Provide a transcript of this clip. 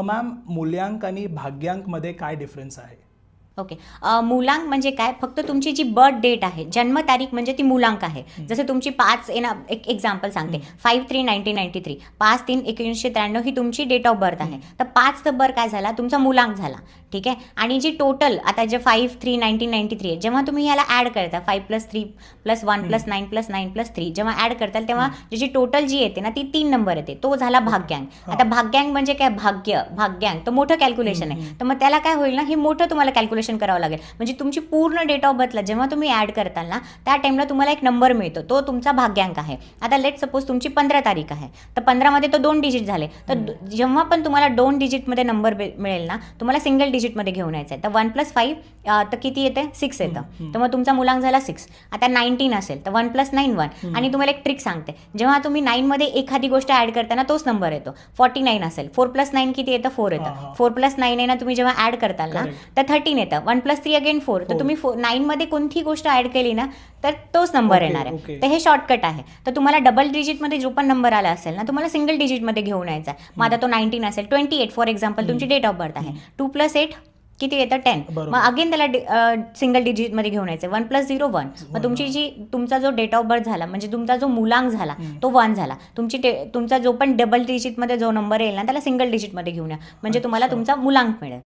Ma'am, मूल्यांक आणि भाग्यांकमध्ये काय difference आहे? ओके. मूलांक म्हणजे काय? फक्त तुमची जी बर्थ डेट आहे, जन्मतारीख म्हणजे ती मूलांक आहे. जसं तुमची 5 एक एक्झाम्पल सांगते, 5/3/1993, 5/3/1993 ही तुमची डेट ऑफ बर्थ आहे. तर 5 नंबर काय झाला? तुमचा मूलांक झाला. ठीक आहे. आणि जी टोटल आता जे 5/3/1993 आहे, जेव्हा तुम्ही याला ॲड करता 5+3+1+9+9+3 जेव्हा ॲड करताल तेव्हा जी टोटल जी येते ना ती 3 नंबर येते. तो झाला भाग्यांक. आता भाग्यांक म्हणजे काय? भाग्यांक तर मोठं कॅल्क्युलेशन आहे. तर मग त्याला काय होईल ना, हे मोठं तुम्हाला कॅल्क्युलेशन करावं लागेल. म्हणजे तुमची पूर्ण डेट ऑफ बर्थला जेव्हा तुम्ही ॲड करताल ना, त्या टाइमला तुम्हाला एक नंबर मिळतो, तो तुमचा भाग्यांक आहे. आता लेट सपोज तुमची 15 तारीख आहे, तर 15मध्ये तो 2 डिजिट झाले. तर जेव्हा पण तुम्हाला 2 डिजिटमध्ये नंबर मिळेल ना, तुम्हाला सिंगल डिजिटमध्ये घेऊन यायचं आहे. तर 1+5 तर किती येते? 6 येतं. तर मग तुमचा मूलांक झाला 6. आता 19 असेल तर 1+9 1. आणि तुम्हाला एक ट्रिक सांगते, जेव्हा तुम्ही 9मध्ये एखादी गोष्ट ॲड करताना तोच नंबर येतो. 49 असेल, 4+9 किती येतं? 4 येतं. 4+9 आहे ना, तुम्ही जेव्हा ॲड करताल ना तर 13 येतं. 1+3 अगेन 4. तर तुम्ही 9मध्ये कोणती गोष्ट ॲड केली ना तर तोच नंबर येणार आहे. तर हे शॉर्टकट आहे. तर तुम्हाला डबल डिजिटमध्ये जो पण नंबर आला असेल ना, तुम्हाला सिंगल डिजिटमध्ये घेऊन यायचा आहे. मग आता तो 19 असेल, 28 फॉर एक्झाम्पल तुमची डेट ऑफ बर्थ आहे. 2+8 किती येतं? 10. मग अगेन त्याला सिंगल डिजिटमध्ये घेऊन यायचं. 1+0 1. मग तुमचा जो डेट ऑफ बर्थ झाला म्हणजे तुमचा जो मूलांक झाला तो 1 झाला. तुमचा जो पण डबल डिजिटमध्ये जो नंबर येईल ना त्याला सिंगल डिजिटमध्ये घेऊन या, म्हणजे तुम्हाला तुमचा मूलांक मिळेल.